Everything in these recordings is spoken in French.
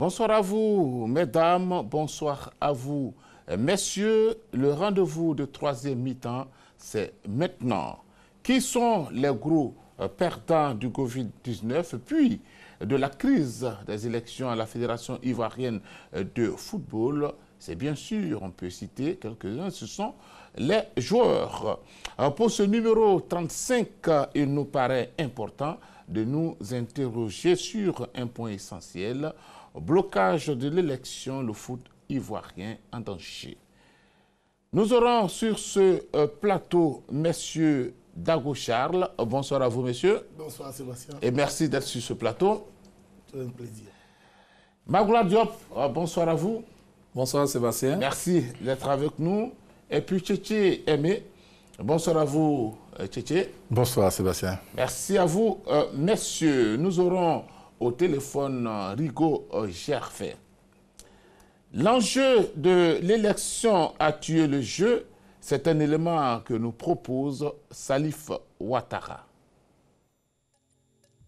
Bonsoir à vous, mesdames, bonsoir à vous, messieurs. Le rendez-vous de troisième mi-temps, c'est maintenant. Qui sont les gros perdants du Covid-19, puis de la crise des élections à la Fédération ivoirienne de football? C'est bien sûr, on peut citer quelques-uns, ce sont les joueurs. Pour ce numéro 35, il nous paraît important de nous interroger sur un point essentiel: blocage de l'élection, le foot ivoirien en danger. Nous aurons sur ce plateau messieurs Dago Charles. Bonsoir à vous, messieurs. Bonsoir, Sébastien. Et merci d'être sur ce plateau. C'est un plaisir. Magoula Diop, bonsoir à vous. Bonsoir, Sébastien. Merci d'être avec nous. Et puis Tchétché Aimé. Bonsoir à vous, Tchétché. Bonsoir, Sébastien. Merci à vous, messieurs. Nous aurons au téléphone Rigaud Gerfait. L'enjeu de l'élection a tué le jeu. C'est un élément que nous propose Salif Ouattara.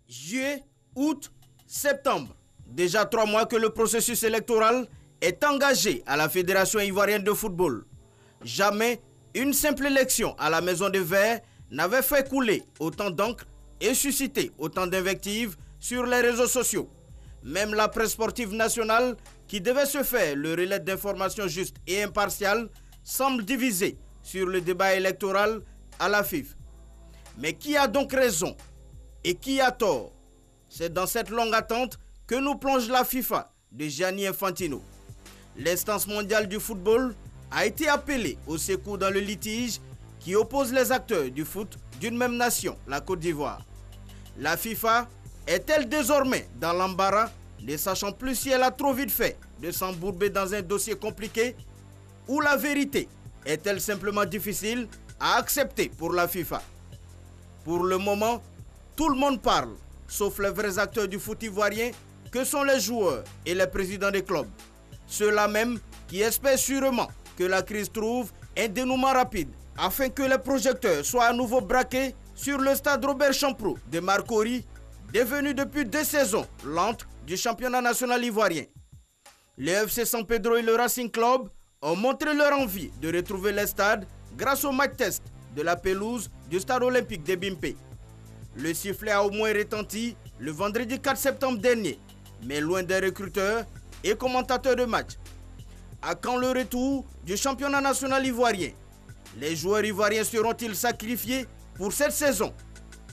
Juillet, août, septembre. Déjà 3 mois que le processus électoral est engagé à la Fédération ivoirienne de football. Jamais une simple élection à la Maison des Verts n'avait fait couler autant d'encre et suscité autant d'invectives sur les réseaux sociaux. Même la presse sportive nationale, qui devait se faire le relais d'informations justes et impartiales, semble divisée sur le débat électoral à la FIFA. Mais qui a donc raison et qui a tort? C'est dans cette longue attente que nous plonge la FIFA de Gianni Infantino. L'instance mondiale du football a été appelée au secours dans le litige qui oppose les acteurs du foot d'une même nation, la Côte d'Ivoire. La FIFA est-elle désormais dans l'embarras, ne sachant plus si elle a trop vite fait de s'embourber dans un dossier compliqué, ou la vérité est-elle simplement difficile à accepter pour la FIFA? Pour le moment, tout le monde parle, sauf les vrais acteurs du foot ivoirien que sont les joueurs et les présidents des clubs. Ceux-là même qui espèrent sûrement que la crise trouve un dénouement rapide afin que les projecteurs soient à nouveau braqués sur le stade Robert Champrou de Marcory, devenu depuis 2 saisons l'antre du championnat national ivoirien. Les FC San Pedro et le Racing Club ont montré leur envie de retrouver les stades grâce au match test de la pelouse du stade olympique de Bimpe. Le sifflet a au moins retenti le vendredi 4 septembre dernier, mais loin des recruteurs et commentateurs de match. À quand le retour du championnat national ivoirien? Les joueurs ivoiriens seront-ils sacrifiés pour cette saison?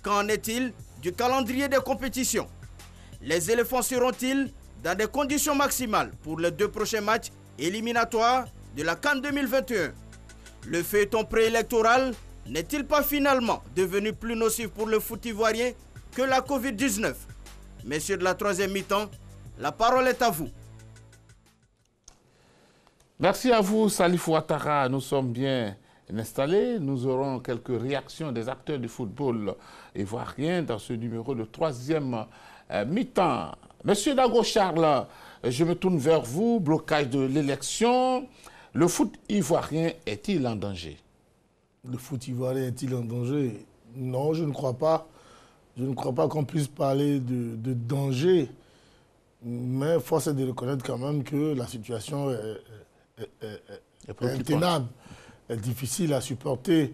Qu'en est-il du calendrier des compétitions? Les éléphants seront-ils dans des conditions maximales pour les 2 prochains matchs éliminatoires de la CAN 2021? Le feuilleton préélectoral n'est-il pas finalement devenu plus nocif pour le foot ivoirien que la Covid-19? Messieurs de la troisième mi-temps, la parole est à vous. Merci à vous, Salif Ouattara. Nous sommes bien installés. Nous aurons quelques réactions des acteurs du football ivoirien dans ce numéro de troisième mi-temps. Monsieur Dago Charles, je me tourne vers vous. Blocage de l'élection. Le foot ivoirien est-il en danger? Le foot ivoirien est-il en danger? Non, je ne crois pas. Je ne crois pas qu'on puisse parler de danger. Mais force est de reconnaître quand même que la situation est intenable, est difficile à supporter.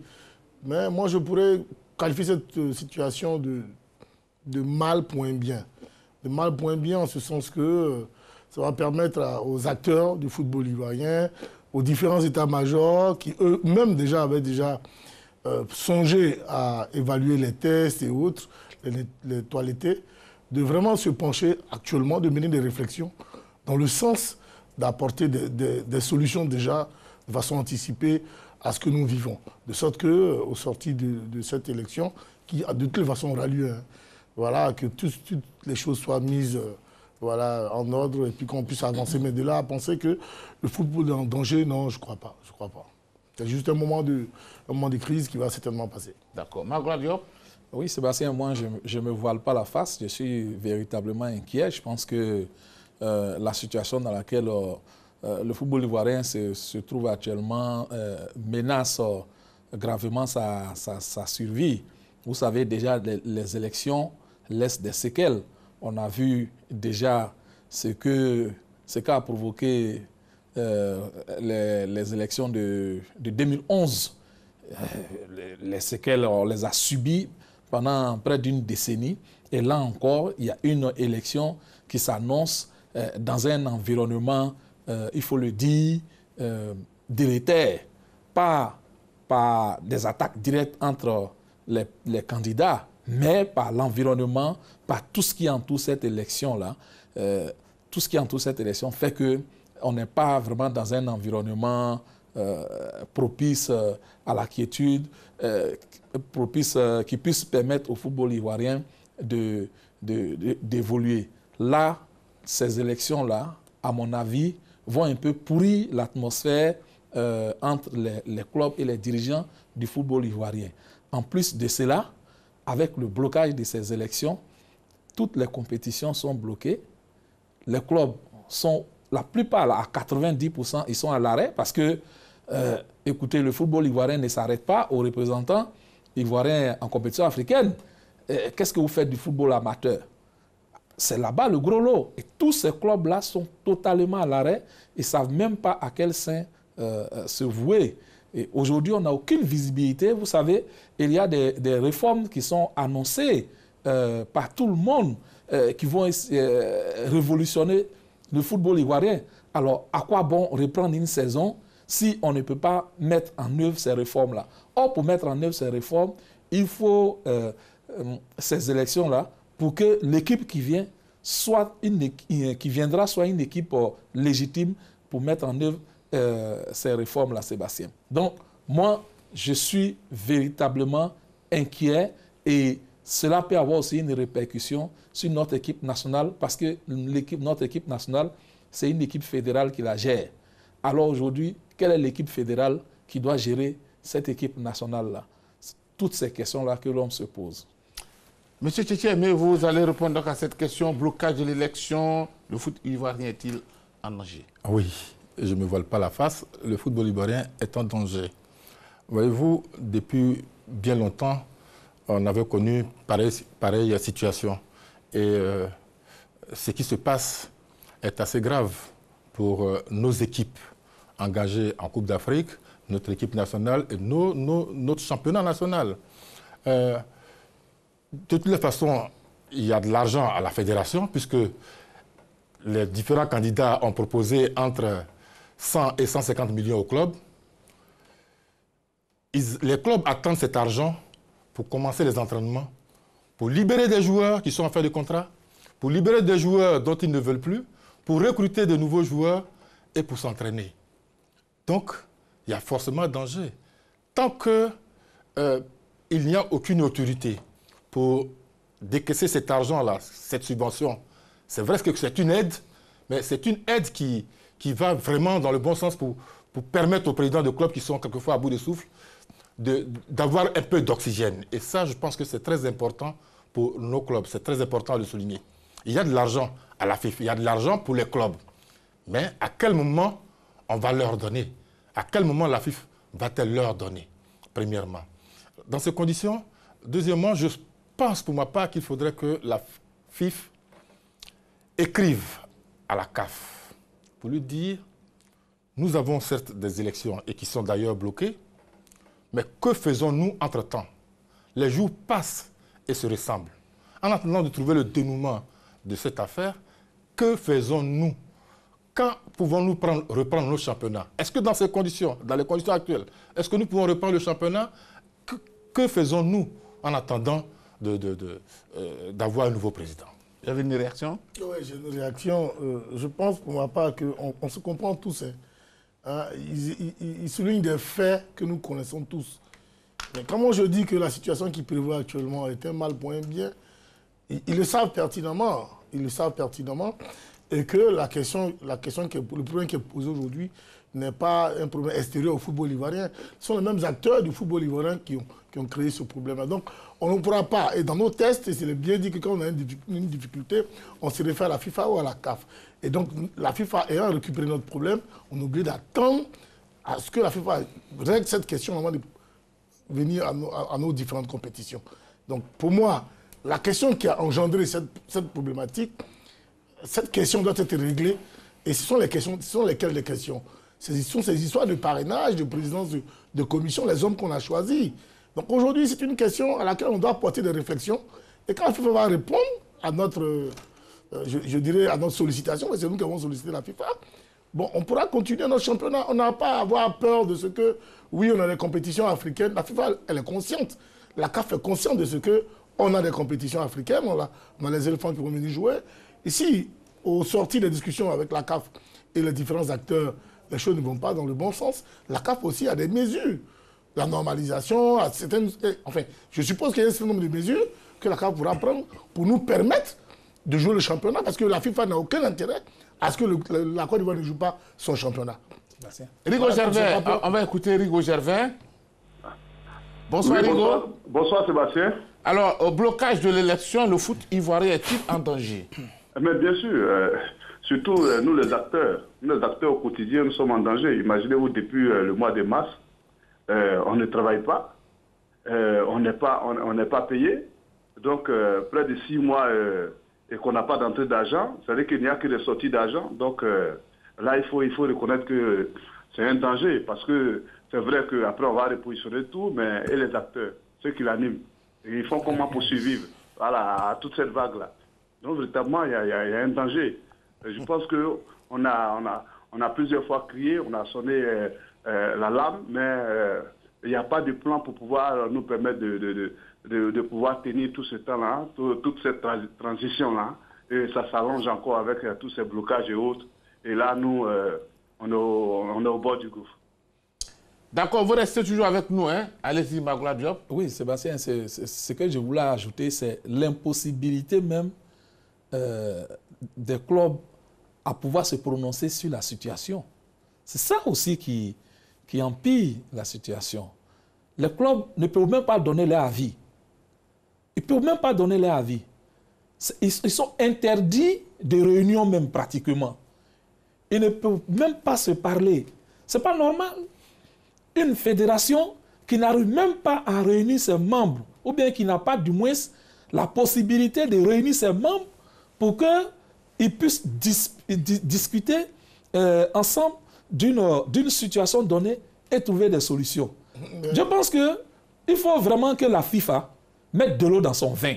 Mais moi, je pourrais qualifier cette situation de mal point bien. De mal point bien en ce sens que ça va permettre aux acteurs du football ivoirien, aux différents états-majors qui eux-mêmes avaient songé à évaluer les tests et autres, les toilettés, de vraiment se pencher actuellement, de mener des réflexions dans le sens d'apporter des solutions déjà de façon anticipée à ce que nous vivons. De sorte qu'au sorti de cette élection, qui de toute façon aura lieu, hein, voilà, que toutes les choses soient mises voilà, en ordre et puis qu'on puisse avancer. Mais de là à penser que le football est en danger, non, je ne crois pas. C'est juste un moment de crise qui va certainement passer. D'accord. Magoula Diop? Oui, Sébastien, moi, je ne me voile pas la face. Je suis véritablement inquiet. Je pense que la situation dans laquelle le football ivoirien se trouve actuellement menace gravement sa survie. Vous savez, déjà, les élections laissent des séquelles. On a vu déjà ce qu'a provoqué les élections de 2011. Les séquelles, on les a subies pendant près d'une décennie. Et là encore, il y a une élection qui s'annonce dans un environnement, il faut le dire, délétère. Pas par des attaques directes entre les candidats, mais par l'environnement, par tout ce qui entoure cette élection-là. Tout ce qui entoure cette élection fait qu'on n'est pas vraiment dans un environnement propice à la quiétude, propice qui puisse permettre au football ivoirien d'évoluer. Là, ces élections-là, à mon avis, vont un peu pourrir l'atmosphère entre les clubs et les dirigeants du football ivoirien. En plus de cela, avec le blocage de ces élections, toutes les compétitions sont bloquées. Les clubs sont, la plupart, à 90%, ils sont à l'arrêt parce que, écoutez, le football ivoirien ne s'arrête pas aux représentants ivoiriens en compétition africaine. Qu'est-ce que vous faites du football amateur? C'est là-bas le gros lot. Et tous ces clubs-là sont totalement à l'arrêt et ne savent même pas à quel sein se vouer. Et aujourd'hui, on n'a aucune visibilité. Vous savez, il y a des réformes qui sont annoncées par tout le monde qui vont révolutionner le football ivoirien. Alors, à quoi bon reprendre une saison si on ne peut pas mettre en œuvre ces réformes-là? Or, pour mettre en œuvre ces réformes, il faut ces élections-là pour que l'équipe qui vient soit qui viendra soit une équipe légitime pour mettre en œuvre ces réformes-là, Sébastien. Donc, moi, je suis véritablement inquiet et cela peut avoir aussi une répercussion sur notre équipe nationale parce que notre équipe nationale, c'est une équipe fédérale qui la gère. Alors aujourd'hui, quelle est l'équipe fédérale qui doit gérer cette équipe nationale-là? Toutes ces questions-là que l'homme se pose. Monsieur Tchétché, mais vous allez répondre donc à cette question, blocage de l'élection, le foot ivoirien est-il en danger? Oui, je ne me voile pas la face, le football ivoirien est en danger. Voyez-vous, depuis bien longtemps, on avait connu pareille situation. Et ce qui se passe est assez grave pour nos équipes engagées en Coupe d'Afrique, notre équipe nationale et notre championnat national. De toutes les façons, il y a de l'argent à la fédération puisque les différents candidats ont proposé entre 100 et 150 millions au club. Les clubs attendent cet argent pour commencer les entraînements, pour libérer des joueurs qui sont en fin de contrat, pour libérer des joueurs dont ils ne veulent plus, pour recruter de nouveaux joueurs et pour s'entraîner. Donc, il y a forcément danger. Tant qu'il n'y a aucune autorité pour décaisser cet argent-là, cette subvention, c'est vrai que c'est une aide, mais c'est une aide qui va vraiment dans le bon sens pour permettre aux présidents de clubs qui sont quelquefois à bout de souffle d'avoir un peu d'oxygène. Et ça, je pense que c'est très important pour nos clubs. C'est très important de le souligner. Il y a de l'argent à la FIFA, il y a de l'argent pour les clubs. Mais à quel moment on va leur donner? À quel moment la FIFA va-t-elle leur donner, premièrement? Dans ces conditions, deuxièmement, je pense pour ma part qu'il faudrait que la FIFA écrive à la CAF pour lui dire, nous avons certes des élections et qui sont d'ailleurs bloquées, mais que faisons-nous entre-temps? Les jours passent et se ressemblent. En attendant de trouver le dénouement de cette affaire, que faisons-nous? Quand pouvons-nous reprendre nos championnats? Est-ce que dans ces conditions, dans les conditions actuelles, est-ce que nous pouvons reprendre le championnat? Que faisons-nous en attendant d'avoir un nouveau président? Vous avez une réaction? Oui, j'ai une réaction. Je pense pour ma part qu'on se comprend tous. Hein. Ils soulignent des faits que nous connaissons tous. Mais comment je dis que la situation qui prévaut actuellement est un mal pour un bien, ils le savent pertinemment. Ils le savent pertinemment. Et que le problème qui est posé aujourd'hui n'est pas un problème extérieur au football ivoirien. Ce sont les mêmes acteurs du football ivoirien qui ont créé ce problème-là. Donc, on ne pourra pas. Et dans nos tests, c'est bien dit que quand on a une difficulté, on se réfère à la FIFA ou à la CAF. Et donc, la FIFA ayant récupéré notre problème, on est obligé d'attendre à ce que la FIFA règle cette question avant de venir à nos différentes compétitions. Donc, pour moi, la question qui a engendré cette problématique, cette question doit être réglée. Et ce sont lesquelles les questions? Ce sont ces histoires de parrainage, de présidence de commission, les hommes qu'on a choisis. Donc aujourd'hui, c'est une question à laquelle on doit porter des réflexions. Et quand la FIFA va répondre à notre, je dirais, à notre sollicitation, c'est nous qui avons sollicité la FIFA, bon, on pourra continuer notre championnat. On n'a pas à avoir peur de ce que, oui, on a des compétitions africaines. La FIFA, elle est consciente. La CAF est consciente de ce qu'on a des compétitions africaines. On a les éléphants qui vont venir jouer. Ici, au sorti des discussions avec la CAF et les différents acteurs, les choses ne vont pas dans le bon sens. La CAF aussi a des mesures. La normalisation, enfin, je suppose qu'il y a un certain nombre de mesures que la CAF pourra prendre pour nous permettre de jouer le championnat, parce que la FIFA n'a aucun intérêt à ce que la Côte d'Ivoire ne joue pas son championnat. Merci. Rigo Gervais, on va écouter Rigo Gervais. Bonsoir, oui, Rigo. Bonsoir Sébastien. Alors, au blocage de l'élection, le foot ivoirien est-il en danger? Mais bien sûr, surtout nous les acteurs au quotidien, nous sommes en danger. Imaginez-vous, depuis le mois de mars, on ne travaille pas, on n'est pas payé. Donc, près de 6 mois et qu'on n'a pas d'entrée d'argent, ça veut dire qu'il n'y a que des sorties d'argent. Donc, là, il faut reconnaître que c'est un danger, parce que c'est vrai qu'après, on va repositionner tout, mais et les acteurs, ceux qui l'animent, ils font comment pour survivre, voilà, à toute cette vague-là. Donc, véritablement, il y a un danger. Je pense qu'on a plusieurs fois crié, on a sonné l'alarme, mais il n'y a pas de plan pour pouvoir nous permettre de pouvoir tenir tout ce temps-là, toute cette transition-là. Et ça s'allonge encore avec tous ces blocages et autres. Et là, nous, on est au bord du gouffre. D'accord, vous restez toujours avec nous, hein? Allez-y, Magloire Diop. Oui, Sébastien, ce que je voulais ajouter, c'est l'impossibilité même des clubs à pouvoir se prononcer sur la situation. C'est ça aussi qui empire la situation. Les clubs ne peuvent même pas donner leur avis. Ils ne peuvent même pas donner leur avis. Ils sont interdits de réunion même pratiquement. Ils ne peuvent même pas se parler. Ce n'est pas normal. Une fédération qui n'arrive même pas à réunir ses membres, ou bien qui n'a pas du moins la possibilité de réunir ses membres pour qu'ils puissent discuter ensemble d'une situation donnée et trouver des solutions. Je pense qu'il faut vraiment que la FIFA mette de l'eau dans son vin.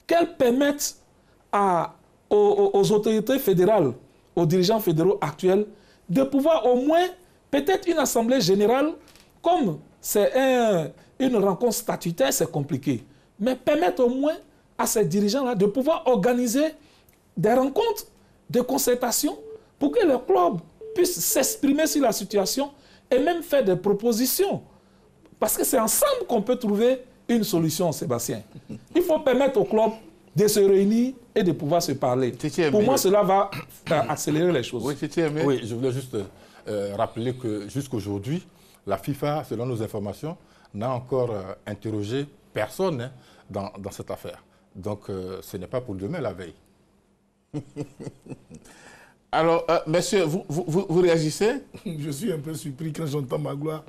Qu'elle permette aux autorités fédérales, aux dirigeants fédéraux actuels, de pouvoir au moins, peut-être une assemblée générale, comme c'est une rencontre statutaire, c'est compliqué, mais permettre au moins à ces dirigeants-là de pouvoir organiser des rencontres, des concertations, pour que le club puisse s'exprimer sur la situation et même faire des propositions. Parce que c'est ensemble qu'on peut trouver une solution, Sébastien. Il faut permettre au club de se réunir et de pouvoir se parler. Pour moi, cela va accélérer les choses. Oui, je voulais juste rappeler que jusqu'aujourd'hui, la FIFA, selon nos informations, n'a encore interrogé personne, hein, dans cette affaire. Donc, ce n'est pas pour demain la veille. Alors, monsieur, vous réagissez? Je suis un peu surpris quand j'entends Magloire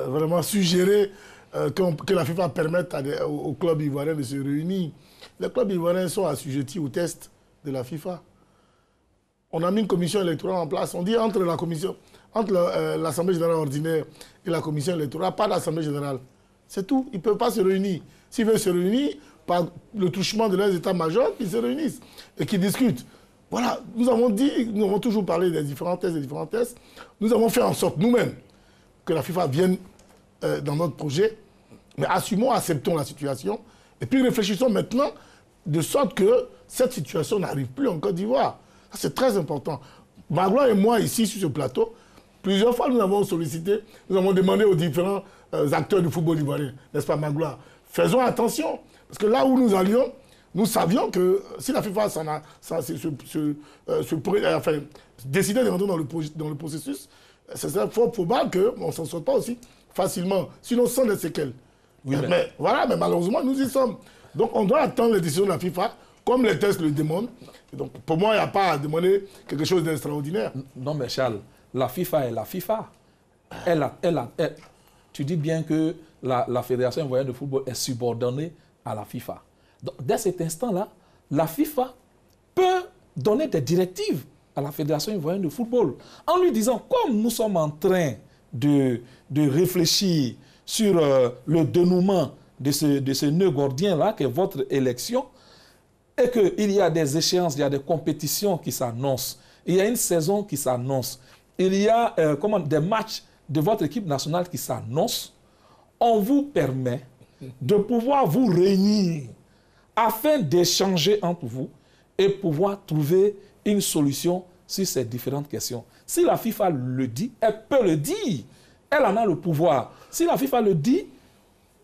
vraiment suggérer que la FIFA permette aux clubs ivoiriens de se réunir. Les clubs ivoiriens sont assujettis au test de la FIFA. On a mis une commission électorale en place. On dit entre l'Assemblée générale ordinaire et la commission électorale, pas d'Assemblée générale. C'est tout. Ils ne peuvent pas se réunir. S'ils veulent se réunir, par le touchement de leurs états-majors, qu'ils se réunissent et qu'ils discutent. Voilà, nous avons toujours parlé des différents tests, Nous avons fait en sorte, nous-mêmes, que la FIFA vienne dans notre projet, mais assumons, acceptons la situation, et puis réfléchissons maintenant de sorte que cette situation n'arrive plus en Côte d'Ivoire. C'est très important. Magloire et moi, ici, sur ce plateau, plusieurs fois, nous avons sollicité, nous avons demandé aux différents acteurs du football ivoirien, n'est-ce pas, Magloire? Faisons attention, parce que là où nous allions, nous savions que si la FIFA décidait de rentrer dans le processus, ce serait fort probable qu'on ne s'en sorte pas aussi facilement, sinon sans des séquelles. Oui, mais malheureusement, nous y sommes. Donc on doit attendre les décisions de la FIFA, comme les tests le demandent. Et donc pour moi, il n'y a pas à demander quelque chose d'extraordinaire. Non, mais Charles, la FIFA est la FIFA. Tu dis bien que la Fédération ivoirienne de football est subordonnée à la FIFA. Donc, dès cet instant-là, la FIFA peut donner des directives à la Fédération ivoirienne de football, en lui disant, comme nous sommes en train de réfléchir sur le dénouement de ce nœud gordien-là, qui est votre élection, et qu'il y a des échéances, il y a des compétitions qui s'annoncent, il y a une saison qui s'annonce, il y a des matchs de votre équipe nationale qui s'annoncent, on vous permet de pouvoir vous réunir afin d'échanger entre vous et pouvoir trouver une solution sur ces différentes questions. Si la FIFA le dit, elle peut le dire. Elle en a le pouvoir. Si la FIFA le dit,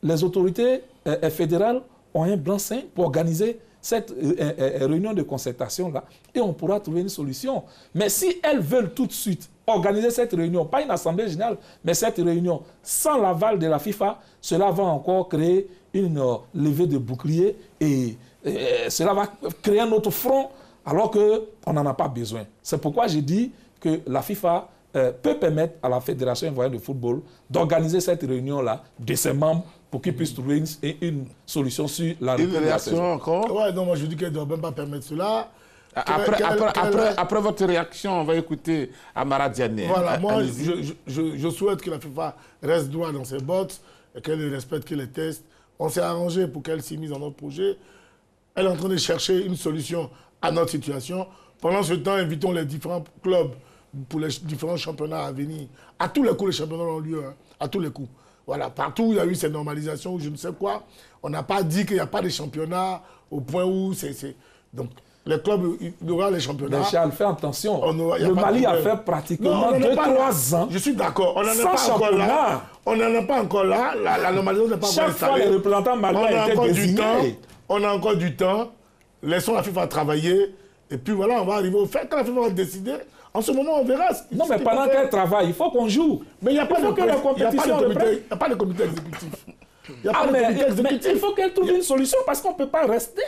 les autorités fédérales ont un blanc-seing pour organiser cette réunion de concertation-là et on pourra trouver une solution. Mais si elles veulent tout de suite organiser cette réunion, pas une assemblée générale, mais cette réunion sans l'aval de la FIFA, cela va encore créer une levée de bouclier et cela va créer un autre front alors qu'on n'en a pas besoin. C'est pourquoi j'ai dit que la FIFA peut permettre à la Fédération ivoirienne de football d'organiser cette réunion-là de ses membres pour qu'ils puissent trouver une solution sur la Une réaction encore? Ouais, non, moi je dis qu'elle ne doit même pas permettre cela. Après votre réaction, on va écouter Amara Diané. Voilà, moi je souhaite que la FIFA reste droit dans ses bottes et qu'elle ne respecte que les tests. On s'est arrangé pour qu'elle s'immisce dans notre projet. Elle est en train de chercher une solution à notre situation. Pendant ce temps, invitons les différents clubs pour les différents championnats à venir. À tous les coups, les championnats ont lieu, hein, à tous les coups. Voilà, partout où il y a eu ces normalisations, ou je ne sais quoi, on n'a pas dit qu'il n'y a pas de championnat au point où c'est... Donc, les clubs, il y aura les championnats. Mais Charles, fais attention. Le Mali a fait pratiquement 2-3 ans. Je suis d'accord. On n'en est pas encore là. On n'en est pas encore là. La normalisation n'est pas encore installée. Chaque fois, les représentants maliens étaient désignés. On a encore du temps. Laissons la FIFA travailler. Et puis voilà, on va arriver au fait. Quand la FIFA va décider, en ce moment, on verra. Non, mais pendant qu'elle travaille, il faut qu'on joue. Mais il n'y a pas de comité exécutif. Il n'y a pas de comité exécutif. Mais il faut qu'elle trouve une solution parce qu'on ne peut pas rester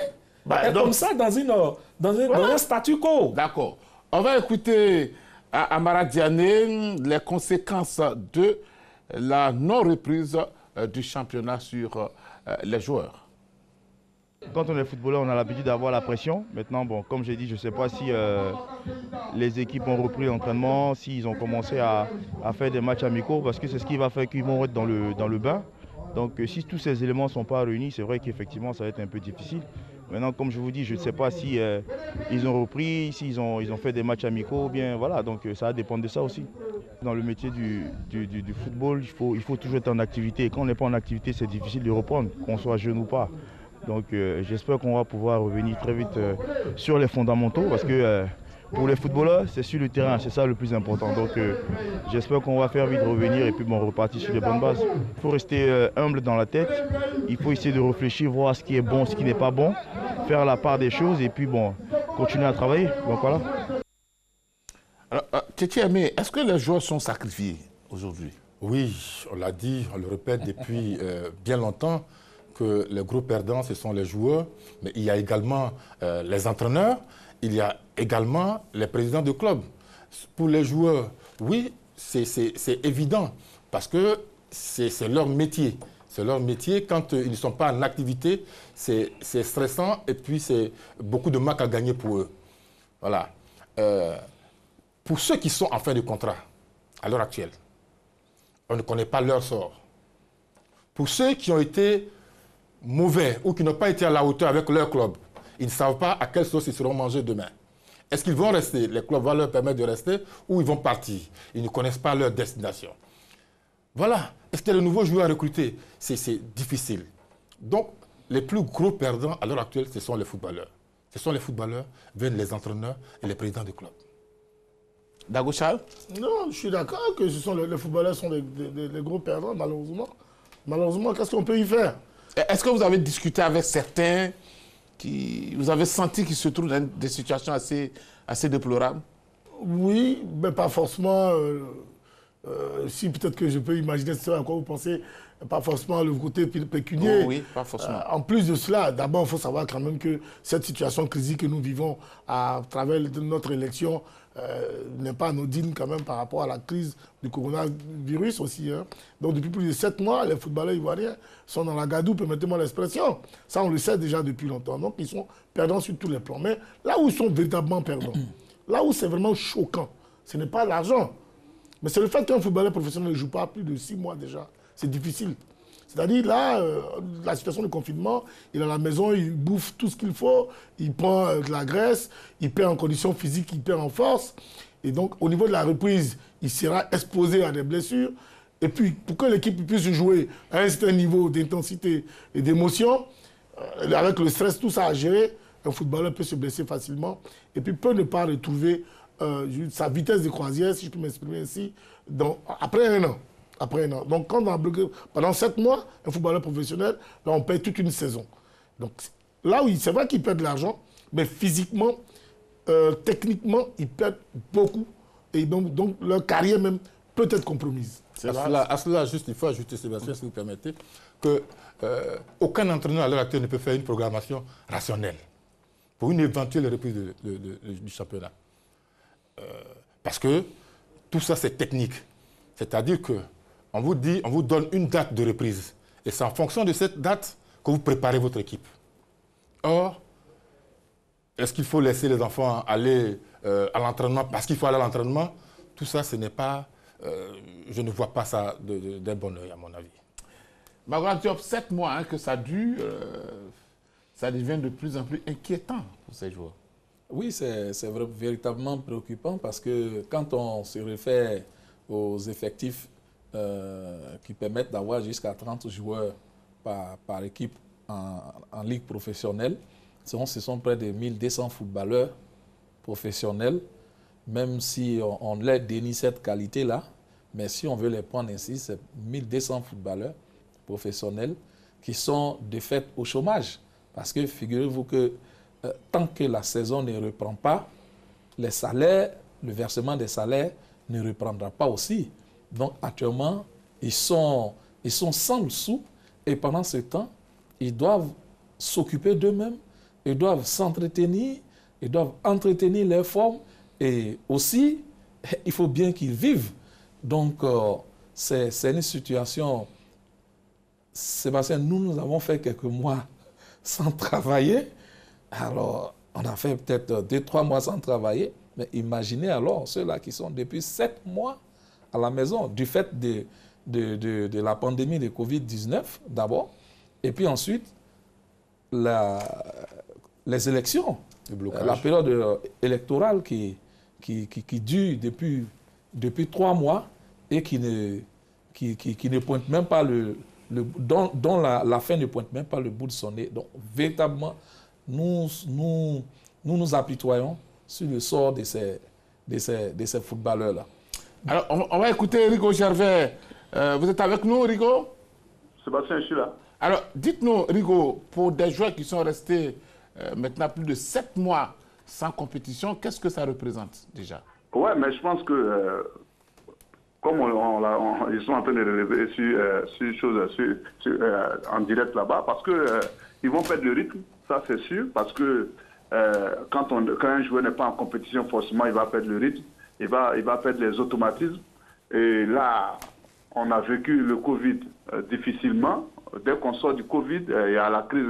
comme ça dans un statu quo. D'accord. On va écouter Amara Diané les conséquences de la non-reprise du championnat sur les joueurs. Quand on est footballeur, on a l'habitude d'avoir la pression. Maintenant, bon, comme j'ai dit, je ne sais pas si les équipes ont repris l'entraînement, s'ils ont commencé à faire des matchs amicaux, parce que c'est ce qui va faire qu'ils vont être dans le bain. Donc si tous ces éléments ne sont pas réunis, c'est vrai qu'effectivement, ça va être un peu difficile. Maintenant, comme je vous dis, je ne sais pas si ils ont repris, s'ils ont fait des matchs amicaux, bien voilà, donc ça va dépendre de ça aussi. Dans le métier du football, il faut toujours être en activité. Et quand on n'est pas en activité, c'est difficile de reprendre, qu'on soit jeune ou pas. Donc j'espère qu'on va pouvoir revenir très vite sur les fondamentaux parce que pour les footballeurs, c'est sur le terrain, c'est ça le plus important. Donc j'espère qu'on va faire vite revenir et puis bon, repartir sur les bonnes bases. Il faut rester humble dans la tête, il faut essayer de réfléchir, voir ce qui est bon, ce qui n'est pas bon, faire la part des choses et puis bon, continuer à travailler. Donc voilà. Alors, Tchétché Aimé, est-ce que les joueurs sont sacrifiés aujourd'hui? Oui, on l'a dit, on le répète depuis bien longtemps, que les gros perdants, ce sont les joueurs, mais il y a également les entraîneurs, il y a également les présidents de clubs. Pour les joueurs, oui, c'est évident, parce que c'est leur métier. C'est leur métier. Quand ils ne sont pas en activité, c'est stressant et puis c'est beaucoup de marques à gagner pour eux. Voilà. Pour ceux qui sont en fin de contrat, à l'heure actuelle, on ne connaît pas leur sort. Pour ceux qui ont été mauvais ou qui n'ont pas été à la hauteur avec leur club, ils ne savent pas à quelle sauce ils seront mangés demain. Est-ce qu'ils vont rester? Les clubs vont leur permettre de rester ou ils vont partir? Ils ne connaissent pas leur destination. Voilà. Est-ce qu'il y a de nouveaux joueurs à recruter? C'est difficile. Donc, les plus gros perdants à l'heure actuelle, ce sont les footballeurs. Ce sont les footballeurs, viennent les entraîneurs et les présidents de clubs. Dagochal? Non, je suis d'accord que les footballeurs sont les gros perdants, malheureusement. Malheureusement, qu'est-ce qu'on peut y faire? Est-ce que vous avez discuté avec certains qui vous avez senti qu'ils se trouvent dans des situations assez déplorables? Oui, mais pas forcément. Si peut-être que je peux imaginer ce à quoi vous pensez, pas forcément le côté pécunier. Oh, oui, pas forcément. En plus de cela, d'abord, il faut savoir quand même que cette situation critique que nous vivons à travers notre élection n'est pas anodine quand même par rapport à la crise du coronavirus aussi. Hein. Donc depuis plus de 7 mois, les footballeurs ivoiriens sont dans la gadoue, permettez-moi l'expression. Ça, on le sait déjà depuis longtemps. Donc ils sont perdants sur tous les plans. Mais là où ils sont véritablement perdants, là où c'est vraiment choquant, ce n'est pas l'argent. Mais c'est le fait qu'un footballeur professionnel ne joue pas plus de 6 mois déjà. C'est difficile. C'est-à-dire, là, la situation de confinement, il est à la maison, il bouffe tout ce qu'il faut, il prend de la graisse, il perd en condition physique, il perd en force. Et donc, au niveau de la reprise, il sera exposé à des blessures. Et puis, pour que l'équipe puisse jouer à un certain niveau d'intensité et d'émotion, avec le stress, tout ça à gérer, un footballeur peut se blesser facilement et puis peut ne pas retrouver sa vitesse de croisière, si je peux m'exprimer ainsi, après un an. Donc, quand on a bloqué pendant 7 mois, un footballeur professionnel, là, on paye toute une saison. Donc, là, oui, c'est vrai qu'ils perdent de l'argent, mais physiquement, techniquement, ils perdent beaucoup. Et donc leur carrière même peut être compromise. À cela, juste, il faut ajouter, Sébastien, si vous permettez, qu'aucun entraîneur à l'heure actuelle ne peut faire une programmation rationnelle pour une éventuelle reprise du championnat. Parce que tout ça, c'est technique. C'est-à-dire que on vous donne une date de reprise. Et c'est en fonction de cette date que vous préparez votre équipe. Or, est-ce qu'il faut laisser les enfants aller à l'entraînement parce qu'il faut aller à l'entraînement? Tout ça, ce n'est pas... je ne vois pas ça d'un bon oeil, à mon avis. Magloire Diop, 7 mois que ça dure, ça devient de plus en plus inquiétant pour ces joueurs. Oui, c'est véritablement préoccupant parce que quand on se réfère aux effectifs qui permettent d'avoir jusqu'à 30 joueurs par équipe en ligue professionnelle, ce sont près de 1200 footballeurs professionnels, même si on leur dénie cette qualité-là, mais si on veut les prendre ainsi, c'est 1200 footballeurs professionnels qui sont de fait au chômage. Parce que figurez-vous que tant que la saison ne reprend pas, les salaires, le versement des salaires ne reprendra pas aussi. Donc actuellement, ils sont sans sous et pendant ce temps, ils doivent s'occuper d'eux-mêmes, ils doivent s'entretenir, ils doivent entretenir leur forme et aussi, il faut bien qu'ils vivent. Donc, c'est une situation... Sébastien, nous avons fait quelques mois sans travailler. Alors, on a fait peut-être 2-3 mois sans travailler. Mais imaginez alors ceux-là qui sont depuis 7 mois à la maison, du fait de la pandémie de Covid-19 d'abord, et puis ensuite, les élections, la période électorale qui dure depuis 3 mois et qui ne pointe même pas dont la fin ne pointe même pas le bout de son nez. Donc, véritablement, nous nous apitoyons sur le sort de ces footballeurs-là. Alors, on va écouter Rigo Gervais. Vous êtes avec nous, Rigo? Sébastien, je suis là. Alors, dites-nous, Rigo, pour des joueurs qui sont restés maintenant plus de 7 mois sans compétition, qu'est-ce que ça représente déjà? Ouais, mais je pense que, comme ils sont en train de relever en direct là-bas, parce qu'ils vont perdre le rythme, ça c'est sûr, parce que quand un joueur n'est pas en compétition, forcément, il va perdre le rythme, il va perdre les automatismes. Et là, on a vécu le Covid difficilement. Dès qu'on sort du Covid, il y a la crise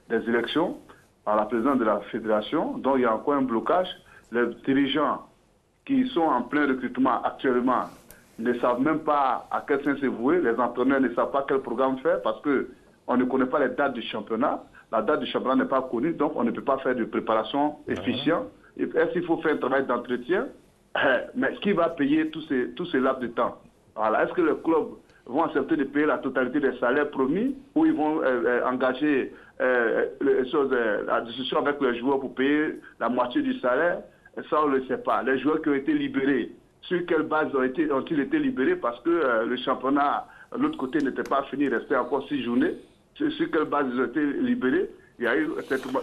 des élections par la présidence de la fédération. Donc, il y a encore un blocage. Les dirigeants qui sont en plein recrutement actuellement ne savent même pas à quel sens se vouer. Les entraîneurs ne savent pas quel programme faire parce qu'on ne connaît pas les dates du championnat. La date du championnat n'est pas connue, donc on ne peut pas faire de préparation efficiente. Est-ce qu'il faut faire un travail d'entretien? Mais qui va payer tous ces laps de temps? Voilà. Est-ce que les clubs vont accepter de payer la totalité des salaires promis ou ils vont engager la discussion avec les joueurs pour payer la moitié du salaire? Ça, on ne le sait pas. Les joueurs qui ont été libérés, sur quelle base ont-ils été libérés? Parce que le championnat, de l'autre côté, n'était pas fini, il restait encore 6 journées. Sur quelle base ils ont été libérés? Il y a eu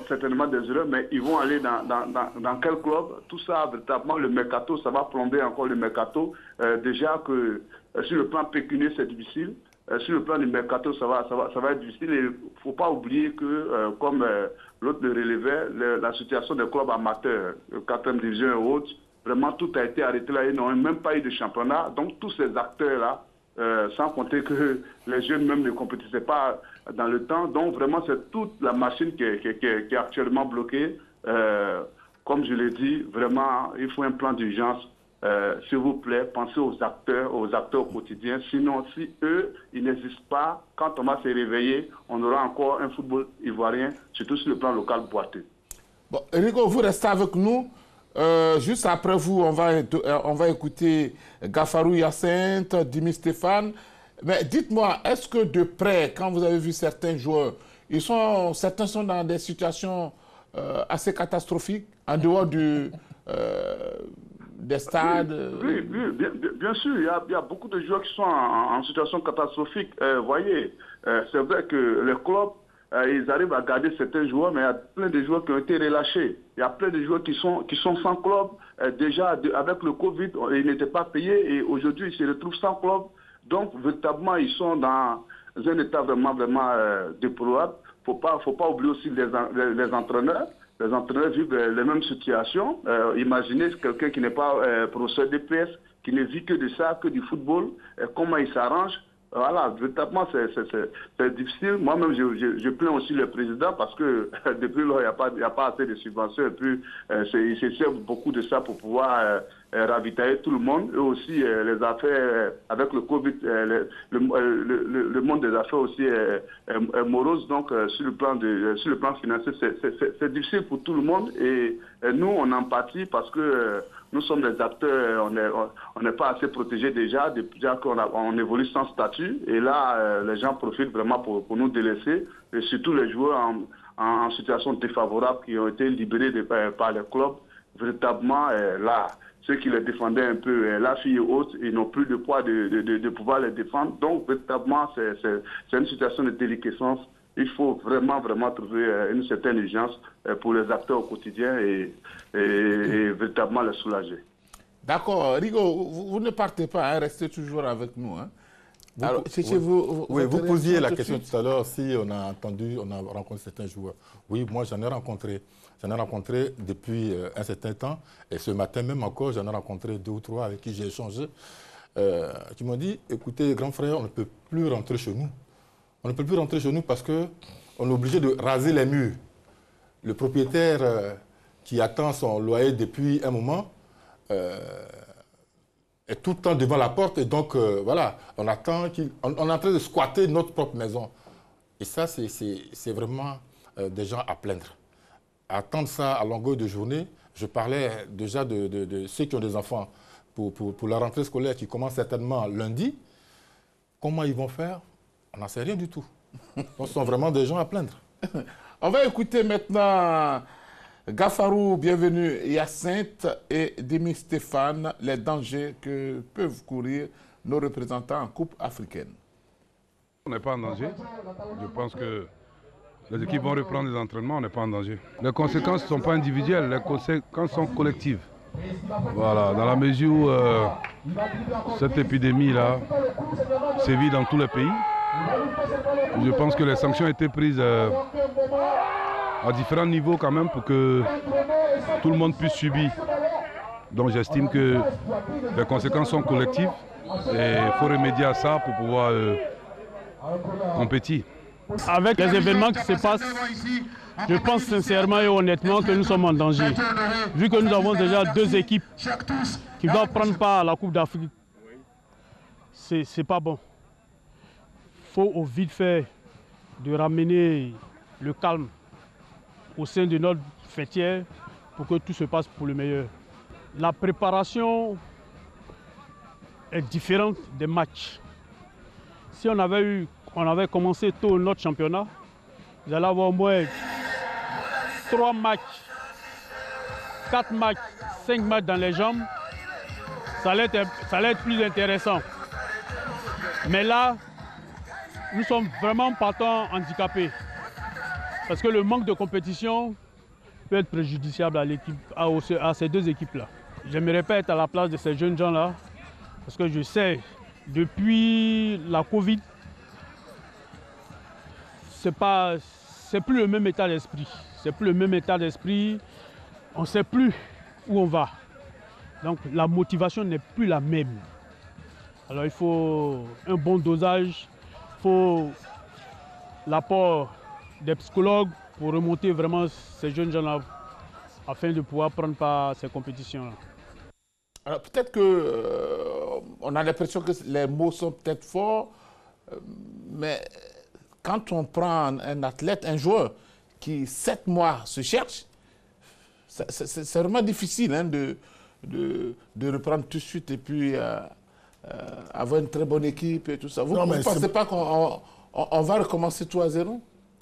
certainement des erreurs, mais ils vont aller dans quel club? Tout ça, véritablement, le mercato, ça va plomber encore le mercato. Déjà que sur le plan pécunier, c'est difficile. Sur le plan du mercato, ça va être difficile. Et il ne faut pas oublier que, comme l'autre le relevait, la situation des clubs amateurs, 4e division et autres, Vraiment, tout a été arrêté là. Ils n'ont même pas eu de championnat. Donc, tous ces acteurs-là, sans compter que les jeunes même ne compétissaient pas dans le temps. Donc, vraiment, c'est toute la machine qui est actuellement bloquée. Comme je l'ai dit, vraiment, il faut un plan d'urgence. S'il vous plaît, pensez aux acteurs au quotidien. Sinon, si eux, ils n'existent pas, quand on va se réveiller, on aura encore un football ivoirien, surtout sur le plan local boiteux. Bon, Rigo, vous restez avec nous. Juste après vous, on va écouter Gafarou Hyacinthe, Dimi Stéphane. Mais dites-moi, est-ce que de près, quand vous avez vu certains joueurs, certains sont dans des situations assez catastrophiques, en dehors des stades? Oui, bien sûr, il y a beaucoup de joueurs qui sont en situation catastrophique. Voyez, c'est vrai que les clubs, ils arrivent à garder certains joueurs, mais il y a plein de joueurs qui ont été relâchés. Il y a plein de joueurs qui sont sans club. Déjà, avec le Covid, ils n'étaient pas payés et aujourd'hui, ils se retrouvent sans club. Donc, véritablement, ils sont dans un état vraiment déplorable. Faut pas oublier aussi les entraîneurs. Les entraîneurs vivent les mêmes situations. Imaginez quelqu'un qui n'est pas professeur de PS, qui ne vit que de ça, que du football, comment il s'arrange. Voilà, véritablement, c'est difficile. Moi-même, je plains aussi le président parce que depuis lors, il n'y a pas assez de subventions. Et puis, il se sert beaucoup de ça pour pouvoir ravitailler tout le monde. Et aussi, les affaires, avec le Covid, le monde des affaires aussi est morose. Donc, sur le plan financier, c'est difficile pour tout le monde. Et nous, on en pâtit parce que nous sommes des acteurs, on n'est pas assez protégés déjà qu'on évolue sans statut. Et là, les gens profitent vraiment pour nous délaisser. Et surtout les joueurs en situation défavorable qui ont été libérés par les clubs. Véritablement, là, ceux qui les défendaient un peu, la fille haute, ils n'ont plus de poids de pouvoir les défendre. Donc, véritablement, c'est une situation de déliquescence. Il faut vraiment trouver une certaine urgence pour les acteurs au quotidien et véritablement les soulager. D'accord. Rigo, vous ne partez pas, hein, restez toujours avec nous. Hein. Alors, vous posiez la question tout à l'heure si on a rencontré certains joueurs. Oui, moi j'en ai rencontré. J'en ai rencontré depuis un certain temps. Et ce matin même encore, j'en ai rencontré 2 ou 3 avec qui j'ai échangé. Qui m'ont dit, écoutez, grand frère, on ne peut plus rentrer chez nous. On ne peut plus rentrer chez nous parce qu'on est obligé de raser les murs. Le propriétaire qui attend son loyer depuis un moment est tout le temps devant la porte. Et donc, voilà, on attend on est en train de squatter notre propre maison. Et ça, c'est vraiment des gens à plaindre. Attendre ça à longueur de journée, je parlais déjà de ceux qui ont des enfants pour la rentrée scolaire qui commence certainement lundi. Comment ils vont faire? On n'en sait rien du tout. Donc, ce sont vraiment des gens à plaindre. On va écouter maintenant Gafarou, bienvenue, Hyacinthe et Dimi Stéphane, les dangers que peuvent courir nos représentants en Coupe africaine. On n'est pas en danger. Je pense que les équipes vont reprendre les entraînements, on n'est pas en danger. Les conséquences ne sont pas individuelles, les conséquences sont collectives. Voilà, dans la mesure où cette épidémie-là sévit dans tous les pays, je pense que les sanctions ont été prises à différents niveaux quand même pour que tout le monde puisse subir. Donc j'estime que les conséquences sont collectives et il faut remédier à ça pour pouvoir compétir. Avec les événements qui se passent, je pense sincèrement et honnêtement que nous sommes en danger. Vu que nous avons déjà 2 équipes qui doivent prendre part à la Coupe d'Afrique, c'est pas bon. Il faut au vite fait de ramener le calme au sein de notre fêtière pour que tout se passe pour le meilleur. La préparation est différente des matchs. Si on avait commencé tôt notre championnat, vous allez avoir au moins 3 matchs, 4 matchs, 5 matchs dans les jambes. Ça allait être plus intéressant. Mais là, nous sommes vraiment partants handicapés. Parce que le manque de compétition peut être préjudiciable à ces 2 équipes-là. J'aimerais pas être à la place de ces jeunes gens-là. Parce que je sais, depuis la Covid, c'est plus le même état d'esprit. C'est plus le même état d'esprit. On ne sait plus où on va. Donc la motivation n'est plus la même. Alors il faut un bon dosage, il faut l'apport des psychologues pour remonter vraiment ces jeunes gens-là afin de pouvoir prendre part à ces compétitions-là. Alors peut-être que on a l'impression que les mots sont peut-être forts, mais quand on prend un athlète, un joueur qui 7 mois se cherche, c'est vraiment difficile hein, de reprendre tout de suite et puis avoir une très bonne équipe et tout ça. Vous ne pensez pas qu'on va recommencer tout à zéro?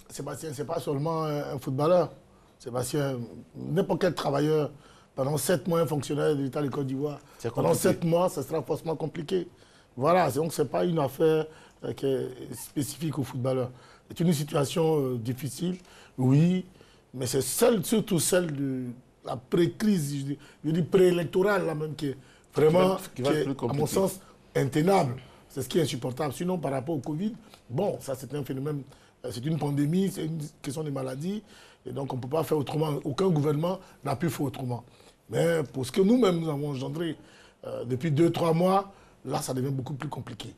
Sébastien, ce n'est pas seulement un footballeur. Sébastien, n'importe quel travailleur, pendant 7 mois, un fonctionnaire de l'État de Côte d'Ivoire, pendant 7 mois, ça sera forcément compliqué. Voilà, donc ce n'est pas une affaire qui est spécifique aux footballeurs. C'est une situation difficile, oui, mais c'est surtout celle de la pré-crise, je dis préélectorale, là même, qui est vraiment, à mon sens, intenable. C'est ce qui est insupportable. Sinon, par rapport au Covid, bon, ça c'est un phénomène, c'est une pandémie, c'est une question de maladie, et donc on ne peut pas faire autrement. Aucun gouvernement n'a pu faire autrement. Mais pour ce que nous-mêmes nous avons engendré depuis 2-3 mois, là ça devient beaucoup plus compliqué.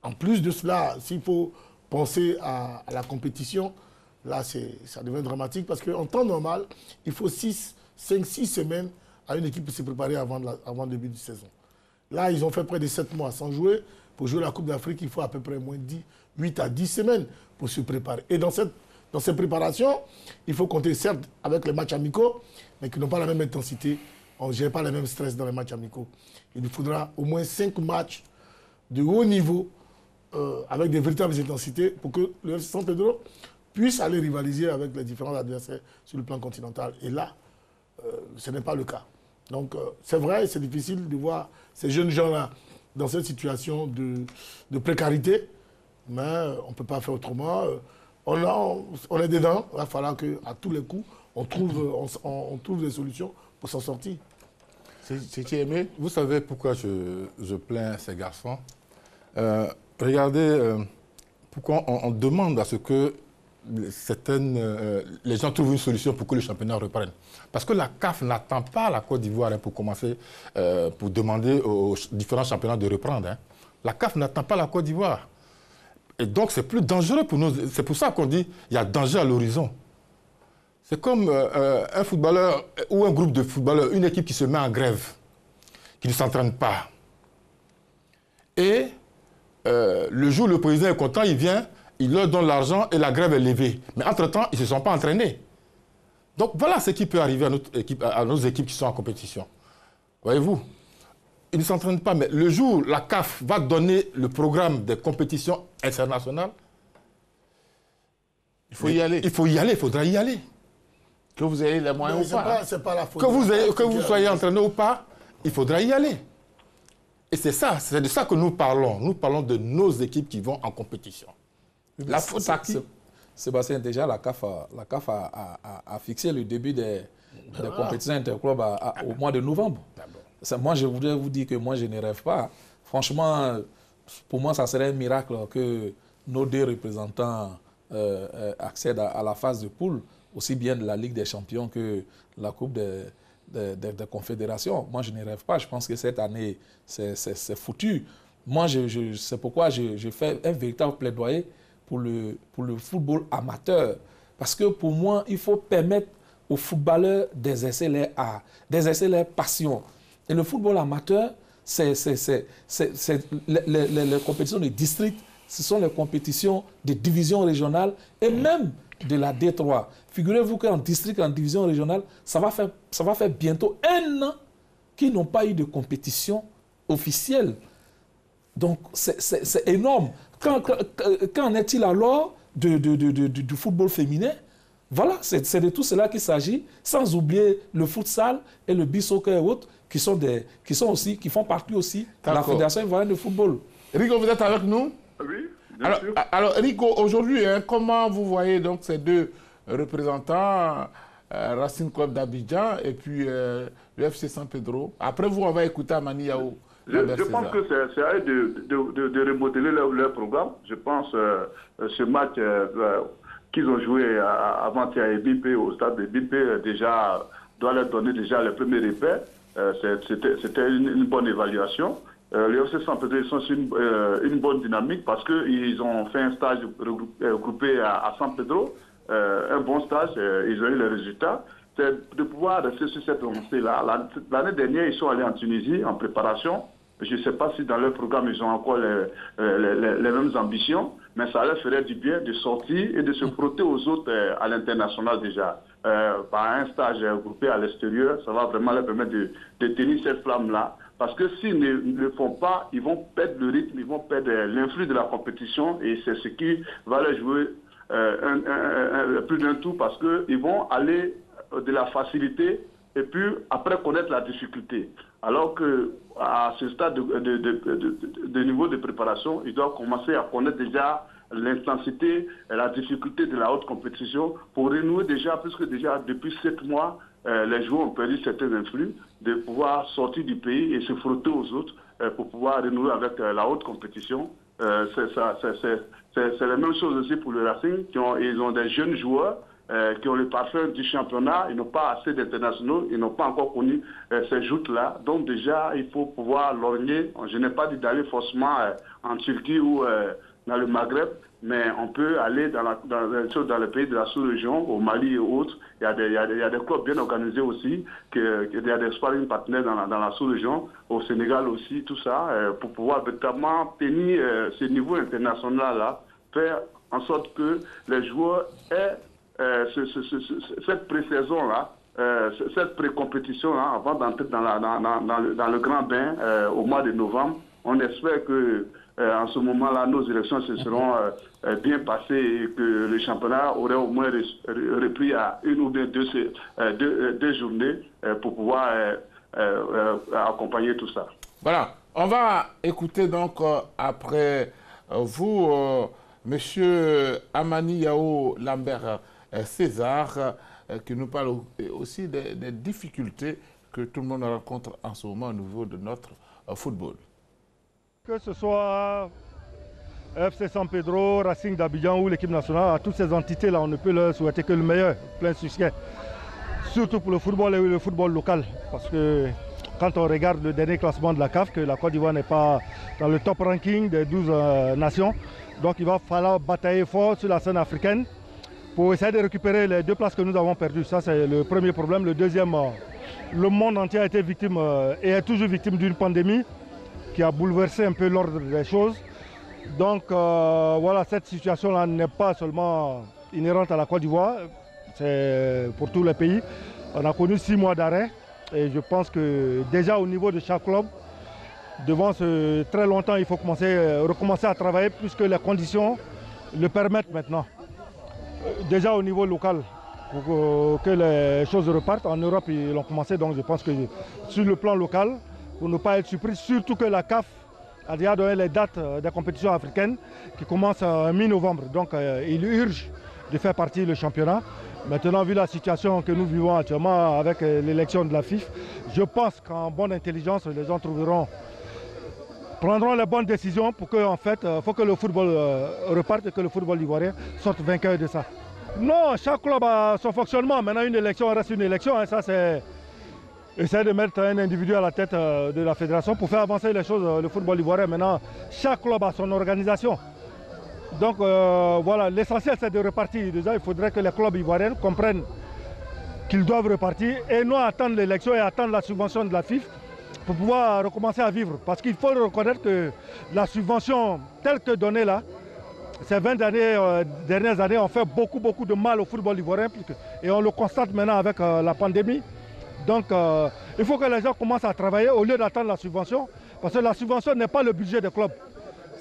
En plus de cela, s'il faut penser à la compétition, là ça devient dramatique parce qu'en temps normal, il faut 5-6 semaines à une équipe pour se préparer avant le début de saison. Là, ils ont fait près de 7 mois sans jouer. Pour jouer la Coupe d'Afrique, il faut à peu près moins 8 à 10 semaines pour se préparer. Et dans cette préparation, il faut compter certes avec les matchs amicaux, mais qui n'ont pas la même intensité. On ne gère pas le même stress dans les matchs amicaux. Il nous faudra au moins 5 matchs de haut niveau avec des véritables intensités pour que le FC San Pedro puisse aller rivaliser avec les différents adversaires sur le plan continental. Et là, ce n'est pas le cas. Donc c'est vrai, c'est difficile de voir ces jeunes gens-là dans cette situation de précarité, mais on ne peut pas faire autrement. On est dedans, il va falloir qu'à tous les coups, on trouve des solutions pour s'en sortir. Vous savez pourquoi je plains ces garçons? Regardez, pourquoi on demande à ce que les gens trouvent une solution pour que le championnat reprenne. Parce que la CAF n'attend pas la Côte d'Ivoire pour commencer, pour demander aux différents championnats de reprendre. Hein. La CAF n'attend pas la Côte d'Ivoire. Et donc c'est plus dangereux pour nous. C'est pour ça qu'on dit qu'il y a danger à l'horizon. C'est comme un footballeur ou un groupe de footballeurs, une équipe qui se met en grève, qui ne s'entraîne pas. Et le jour où le président est content, il vient, il leur donne l'argent et la grève est levée. Mais entre-temps, ils ne se sont pas entraînés. Donc voilà ce qui peut arriver à nos équipes qui sont en compétition. Voyez-vous, ils ne s'entraînent pas, mais le jour où la CAF va donner le programme des compétitions internationales, il faut y aller. Il faut y aller, il faudra y aller. Que vous ayez les moyens ou pas. C'est pas la faute. Que vous soyez entraîné ou pas, il faudra y aller. Et c'est ça, c'est de ça que nous parlons. Nous parlons de nos équipes qui vont en compétition. La faute à qui? Sébastien, déjà, la CAF a fixé le début des compétitions interclubs au mois de novembre. Moi, je voudrais vous dire que moi, je ne rêve pas. Franchement, pour moi, ça serait un miracle que nos 2 représentants accèdent à la phase de poule, aussi bien de la Ligue des Champions que la Coupe des Confédérations. Moi, je ne rêve pas. Je pense que cette année, c'est foutu. Moi, c'est pourquoi je fais un véritable plaidoyer pour le football amateur. Parce que pour moi, il faut permettre aux footballeurs d'exercer leur art, d'exercer leur passion. Et le football amateur, c'est les compétitions de district, ce sont les compétitions de division régionale et même de la D3. Figurez-vous qu'en district, en division régionale, ça va faire bientôt 1 an qu'ils n'ont pas eu de compétition officielle. Donc, c'est énorme. Qu'en est-il alors du football féminin? Voilà, c'est de tout cela qu'il s'agit, sans oublier le futsal et le beach soccer et autres, qui font partie aussi de la Fédération ivoirienne de football. Rico, vous êtes avec nous? Oui, bien sûr. Alors, Rico, aujourd'hui, comment vous voyez donc ces 2 représentants, Racing Club d'Abidjan et puis le FC San Pedro? Après vous, on va écouter Amani Yao. Je pense que c'est à eux de remodeler leur programme. Je pense ce match qu'ils ont joué avant-hier à BIP, au stade de BIP, déjà doit leur donner déjà les premiers repères. C'était une bonne évaluation. Les FC Saint-Pédro sont sur une bonne dynamique parce qu'ils ont fait un stage regroupé à Saint-Pédro, un bon stage, ils ont eu les résultats. C'est de pouvoir rester sur cette lancée-là. L'année dernière, ils sont allés en Tunisie en préparation. Je ne sais pas si dans leur programme, ils ont encore les mêmes ambitions, mais ça leur ferait du bien de sortir et de se frotter aux autres à l'international déjà. Par un stage groupé à l'extérieur, ça va vraiment leur permettre de tenir cette flamme-là. Parce que s'ils ne le font pas, ils vont perdre le rythme, ils vont perdre l'influx de la compétition et c'est ce qui va leur jouer plus d'un tour parce qu'ils vont aller de la facilité et puis après connaître la difficulté. Alors qu'à ce stade de niveau de préparation, ils doivent commencer à connaître déjà l'intensité et la difficulté de la haute compétition pour renouer déjà, puisque déjà depuis 7 mois, les joueurs ont perdu certains influx, de pouvoir sortir du pays et se frotter aux autres pour pouvoir renouer avec la haute compétition. C'est la même chose aussi pour le Racing, ils ont des jeunes joueurs qui ont le parfum du championnat, ils n'ont pas assez d'internationaux, ils n'ont pas encore connu ces joutes-là. Donc déjà, il faut pouvoir lorgner. Je n'ai pas dit d'aller forcément en Turquie ou dans le Maghreb, mais on peut aller dans les pays de la sous-région, au Mali et autres. Il y a des clubs bien organisés aussi, il y a des sparring partenaires dans la sous-région, au Sénégal aussi, tout ça, pour pouvoir véritablement tenir ce niveau international-là, faire en sorte que les joueurs aient cette pré-saison-là, cette pré-compétition-là, avant d'entrer dans le grand bain au mois de novembre. On espère que en ce moment-là, nos élections se seront bien passées et que le championnat aurait au moins repris à une ou bien deux journées pour pouvoir accompagner tout ça. Voilà. On va écouter donc après vous, Monsieur Amani Yao Lambert César, qui nous parle aussi des difficultés que tout le monde rencontre en ce moment au niveau de notre football. Que ce soit FC Saint-Pédro, Racing d'Abidjan ou l'équipe nationale, à toutes ces entités-là, on ne peut leur souhaiter que le meilleur, plein succès. Surtout pour le football et le football local. Parce que quand on regarde le dernier classement de la CAF, que la Côte d'Ivoire n'est pas dans le top ranking des 12 nations, donc il va falloir batailler fort sur la scène africaine pour essayer de récupérer les 2 places que nous avons perdues. Ça, c'est le premier problème. Le deuxième, le monde entier a été victime et est toujours victime d'une pandémie qui a bouleversé un peu l'ordre des choses. Donc voilà, cette situation-là n'est pas seulement inhérente à la Côte d'Ivoire, c'est pour tous les pays. On a connu 6 mois d'arrêt et je pense que déjà au niveau de chaque club, devant très longtemps, il faut recommencer à travailler puisque les conditions le permettent maintenant. Déjà au niveau local, pour que les choses repartent. En Europe, ils l'ont commencé, donc je pense que sur le plan local, pour ne pas être surpris, surtout que la CAF a déjà donné les dates des compétitions africaines qui commencent en mi-novembre. Donc il urge de faire partie du championnat. Maintenant, vu la situation que nous vivons actuellement avec l'élection de la FIFA, je pense qu'en bonne intelligence, les gens prendront les bonnes décisions pour que, en fait, faut que le football reparte et que le football ivoirien sorte vainqueur de ça. Non, chaque club a son fonctionnement. Maintenant, une élection reste une élection. Hein. Ça, c'est essayer de mettre un individu à la tête de la fédération pour faire avancer les choses, le football ivoirien. Maintenant, chaque club a son organisation. Donc voilà, l'essentiel c'est de repartir. Déjà, il faudrait que les clubs ivoiriens comprennent qu'ils doivent repartir et non attendre l'élection et attendre la subvention de la FIFA pour pouvoir recommencer à vivre. Parce qu'il faut reconnaître que la subvention telle que donnée là, ces 20 dernières années ont fait beaucoup de mal au football ivoirien et on le constate maintenant avec la pandémie. Donc il faut que les gens commencent à travailler au lieu d'attendre la subvention, parce que la subvention n'est pas le budget des clubs.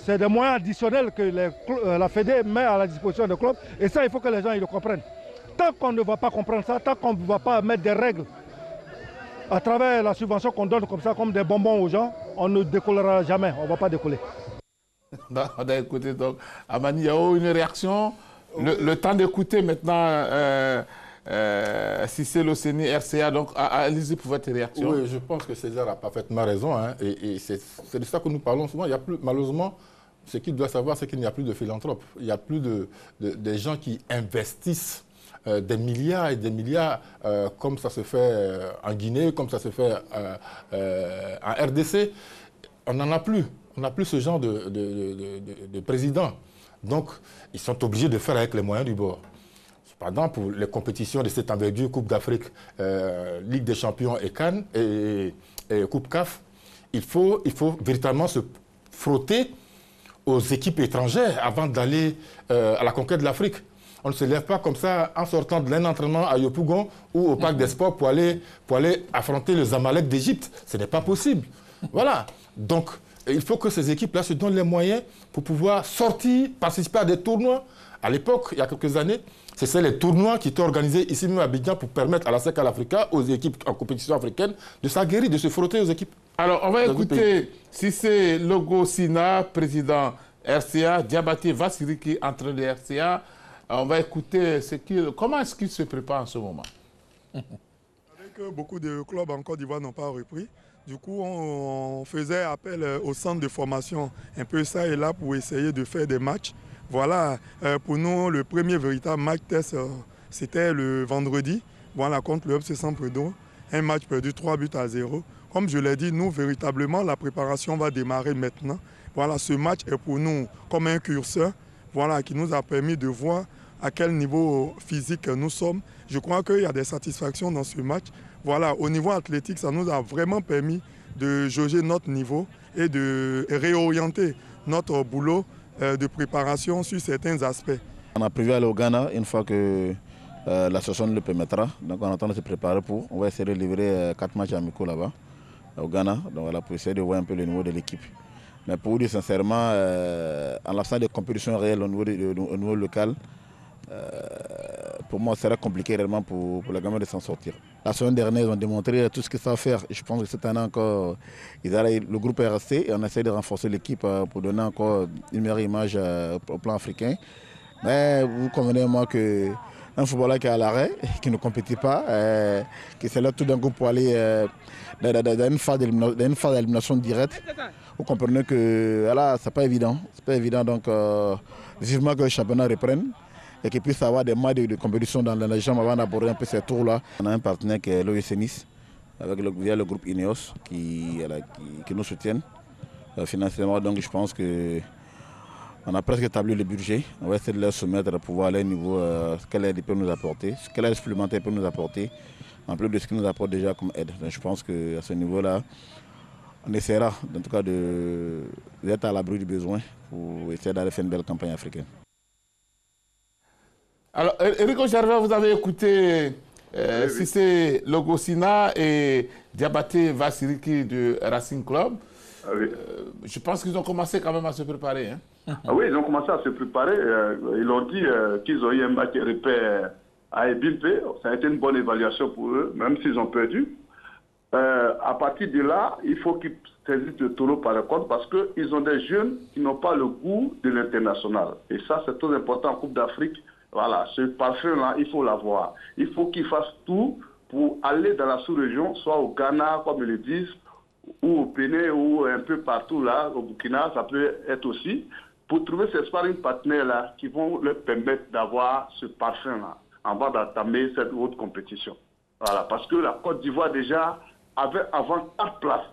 C'est des moyens additionnels que la Fédé met à la disposition des clubs et ça il faut que les gens ils le comprennent. Tant qu'on ne va pas comprendre ça, tant qu'on ne va pas mettre des règles à travers la subvention qu'on donne comme ça, comme des bonbons aux gens, on ne décollera jamais, on ne va pas décoller. On a écouté donc Amani Yao, une réaction. Le temps d'écouter maintenant Cissé Loseni, RCA, donc allez-y pour votre réaction. Oui, je pense que César a parfaitement raison, hein, et c'est de ça que nous parlons souvent. Il y a plus, malheureusement, ce qu'il doit savoir, c'est qu'il n'y a plus de philanthropes. Il n'y a plus de gens qui investissent des milliards et des milliards, comme ça se fait en Guinée, comme ça se fait en RDC. On n'en a plus. On n'a plus ce genre de président. Donc, ils sont obligés de faire avec les moyens du bord. Par exemple, pour les compétitions de cette envergure, Coupe d'Afrique, Ligue des Champions et Cannes et Coupe CAF, il faut véritablement se frotter aux équipes étrangères avant d'aller à la conquête de l'Afrique. On ne se lève pas comme ça en sortant de l'un entraînement à Yopougon ou au Parc des Sports pour aller affronter le Zamalek d'Égypte. Ce n'est pas possible. Voilà. Donc, il faut que ces équipes-là se donnent les moyens pour pouvoir sortir, participer à des tournois. À l'époque, il y a quelques années, c'est les tournois qui étaient organisés ici même à Abidjan pour permettre à la SECAL Africa, aux équipes en compétition africaine, de s'aguerrir, de se frotter aux équipes. Alors, on va écouter Cissé Logo Sina, président RCA, Diabaté Vassiriki, entraîneur de RCA. On va écouter comment est-ce qu'il se prépare en ce moment. Avec beaucoup de clubs en Côte d'Ivoire n'ont pas repris. Du coup, on faisait appel au centre de formation, un peu ça et là, pour essayer de faire des matchs. Voilà, pour nous, le premier véritable match test, c'était le vendredi, voilà, contre le FC Sampdoria. Un match perdu 3-0. Comme je l'ai dit, nous, véritablement, la préparation va démarrer maintenant. Voilà, ce match est pour nous comme un curseur, voilà, qui nous a permis de voir à quel niveau physique nous sommes. Je crois qu'il y a des satisfactions dans ce match. Voilà, au niveau athlétique, ça nous a vraiment permis de jauger notre niveau et de réorienter notre boulot de préparation sur certains aspects. On a prévu aller au Ghana une fois que la situation le permettra. Donc on attend de se préparer pour. On va essayer de livrer 4 matchs amicaux là-bas, au Ghana. Donc voilà, pour essayer de voir un peu le niveau de l'équipe. Mais pour vous dire sincèrement, en l'absence de compétition réelle au niveau local, pour moi, ce serait compliqué réellement pour les gamins de s'en sortir. La semaine dernière, ils ont démontré tout ce qu'ils savent faire. Je pense que cette année encore, le groupe est resté et on essaie de renforcer l'équipe pour donner encore une meilleure image au plan africain. Mais vous convenez moi qu'un footballeur qui est à l'arrêt, qui ne compétit pas, qui se lève tout d'un coup pour aller dans une phase d'élimination directe, vous comprenez que voilà, c'est pas évident. C'est pas évident, donc vivement que le championnat reprenne et qu'il puisse avoir des matchs de compétition dans la jambe avant d'aborder un peu ces tours-là. On a un partenaire qui est l'OGC Nice, via le groupe Ineos, qui nous soutiennent financièrement. Donc je pense qu'on a presque établi le budget. On va essayer de leur soumettre pour voir à leur niveau ce qu'elle aide peut nous apporter, ce qu'elle aide supplémentaire peut nous apporter, en plus de ce qu'ils nous apporte déjà comme aide. Donc je pense qu'à ce niveau-là, on essaiera en tout cas d'être à l'abri du besoin pour essayer d'aller faire une belle campagne africaine. Alors, Enrico Gervais, vous avez écouté Cissé Logo Sina et Diabaté Vassiriki de Racing Club. Oui. Je pense qu'ils ont commencé quand même à se préparer. Hein? Ah oui, ils ont commencé à se préparer. Ils ont dit qu'ils ont eu un match repère à Ebimpe. Ça a été une bonne évaluation pour eux, même s'ils ont perdu. À partir de là, il faut qu'ils saisissent le taureau par le cornes parce qu'ils ont des jeunes qui n'ont pas le goût de l'international. Et ça, c'est très important en Coupe d'Afrique. Voilà, ce parfum-là, il faut l'avoir. Il faut qu'ils fassent tout pour aller dans la sous-région, soit au Ghana, comme ils le disent, ou au Bénin, ou un peu partout là, au Burkina, ça peut être aussi, pour trouver ces sparring partenaires-là qui vont leur permettre d'avoir ce parfum-là avant d'entamer cette haute compétition. Voilà, parce que la Côte d'Ivoire déjà avait avant 4 places.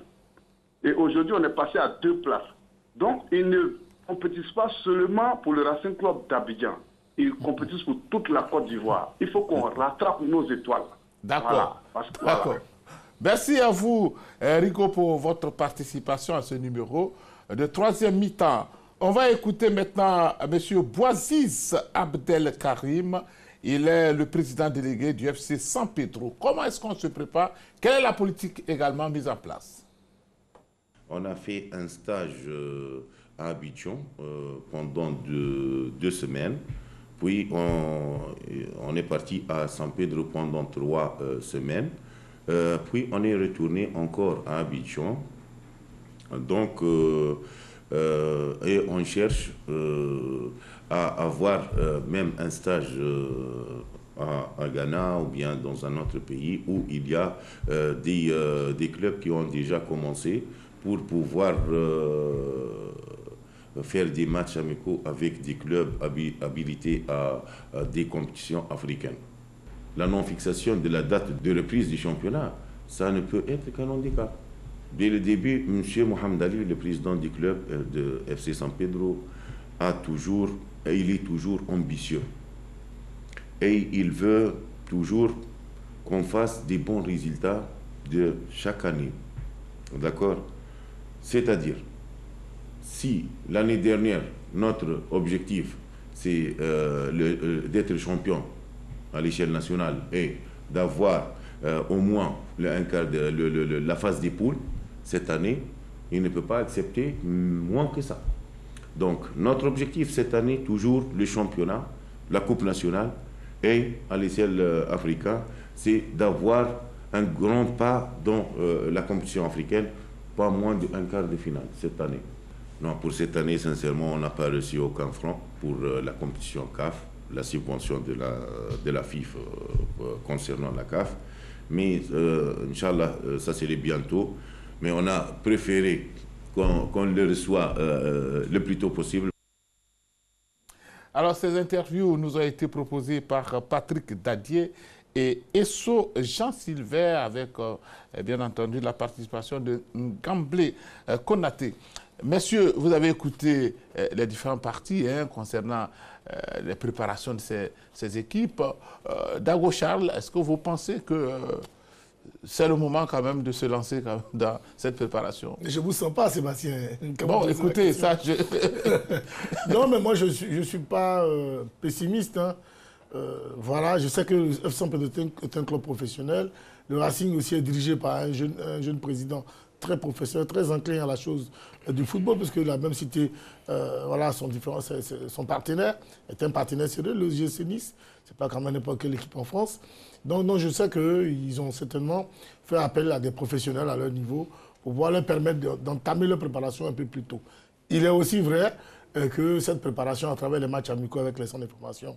Et aujourd'hui, on est passé à 2 places. Donc, ils ne compétissent pas seulement pour le Racing Club d'Abidjan. Ils compétissent pour toute la Côte d'Ivoire. Il faut qu'on rattrape nos étoiles. D'accord. Voilà, D'accord. Merci à vous, Rico, pour votre participation à ce numéro de 3e mi-temps. On va écouter maintenant M. Bouaziz Abdelkarim. Il est le président délégué du FC San Pedro. Comment est-ce qu'on se prépare? Quelle est la politique également mise en place? On a fait un stage à Abidjan pendant 2 semaines. Puis on est parti à San Pedro pendant 3 semaines. Puis on est retourné encore à Abidjan. Donc, et on cherche à avoir même un stage à Ghana ou bien dans un autre pays où il y a des clubs qui ont déjà commencé pour pouvoir faire des matchs amicaux avec des clubs habilités à des compétitions africaines. la non-fixation de la date de reprise du championnat, ça ne peut être qu'un handicap. Dès le début, M. Mohamed Ali, le président du club de FC San Pedro, il est toujours ambitieux. Et il veut toujours qu'on fasse des bons résultats de chaque année. D'accord? C'est-à-dire, si l'année dernière, notre objectif, c'est d'être champion à l'échelle nationale et d'avoir au moins un quart de la phase des poules, cette année, il ne peut pas accepter moins que ça. Donc, notre objectif cette année, toujours le championnat, la Coupe nationale et à l'échelle africaine, c'est d'avoir un grand pas dans la compétition africaine, pas moins d'un quart de finale cette année. Non, pour cette année, sincèrement, on n'a pas reçu aucun franc pour la compétition CAF, la subvention de la FIFA concernant la CAF. Mais, Inch'Allah, ça serait bientôt. Mais on a préféré qu'on le reçoive le plus tôt possible. Alors, ces interviews nous ont été proposées par Patrick Dadier et Esso Jean-Sylvain avec, bien entendu, la participation de Gamblé Konaté. Messieurs, vous avez écouté les différentes parties concernant les préparations de ces équipes. Dago Charles, est-ce que vous pensez que c'est le moment quand même de se lancer quand même dans cette préparation? Je ne vous sens pas, Sébastien. Bon, écoutez, ça... Non, mais moi, je ne suis pas pessimiste. Hein. Voilà, je sais que le FC San Pedro est un club professionnel. Le Racing aussi est dirigé par un jeune président très professionnel, très inclin à la chose du football, parce qu'il a même cité voilà, son partenaire, est un partenaire sérieux, le GC Nice. Ce n'est pas quand même n'importe quelle équipe en France. Donc je sais qu'ils ont certainement fait appel à des professionnels à leur niveau pour pouvoir leur permettre d'entamer leur préparation un peu plus tôt. Il est aussi vrai que cette préparation à travers les matchs amicaux avec les centres d'information,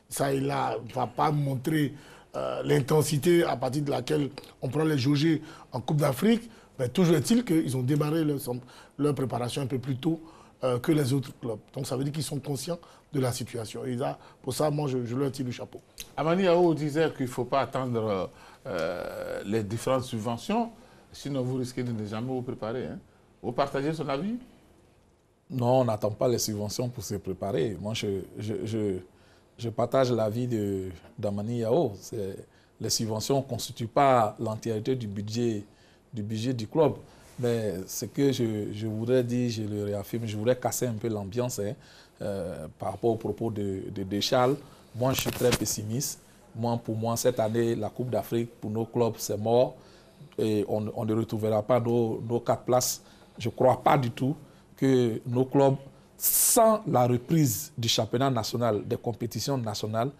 ça, il ne va pas montrer l'intensité à partir de laquelle on prend les jaugés en Coupe d'Afrique. Mais toujours est-il qu'ils ont démarré leur préparation un peu plus tôt que les autres clubs. Donc ça veut dire qu'ils sont conscients de la situation. Et là, pour ça, moi, je leur tire le chapeau. Amani Yao disait qu'il ne faut pas attendre les différentes subventions, sinon vous risquez de ne jamais vous préparer. Hein. Vous partagez son avis? Non, on n'attend pas les subventions pour se préparer. Moi, je partage l'avis d'Amani Yao. Les subventions ne constituent pas l'entièreté du budget du club. Mais ce que je voudrais dire, je le réaffirme, je voudrais casser un peu l'ambiance par rapport aux propos de Charles. Moi, je suis très pessimiste. Pour moi, cette année, la Coupe d'Afrique, pour nos clubs, c'est mort. Et on ne retrouvera pas nos 4 places. Je ne crois pas du tout que nos clubs, sans la reprise du championnat national, des compétitions nationales,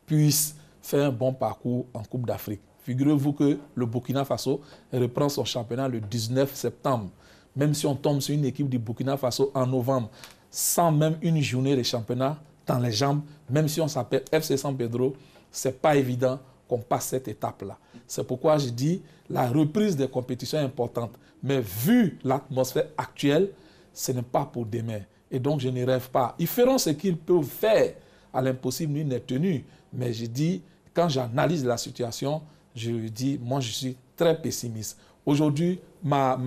puissent faire un bon parcours en Coupe d'Afrique. Figurez-vous que le Burkina Faso reprend son championnat le 19 septembre. Même si on tombe sur une équipe du Burkina Faso en novembre, sans même une journée de championnat dans les jambes, même si on s'appelle FC San Pedro, ce n'est pas évident qu'on passe cette étape-là. C'est pourquoi je dis la reprise des compétitions est importante. Mais vu l'atmosphère actuelle, ce n'est pas pour demain. Et donc, je ne rêve pas. Ils feront ce qu'ils peuvent faire. À l'impossible, nul n'est tenu. Mais je dis, quand j'analyse la situation, je dis, moi, je suis très pessimiste. Aujourd'hui, ma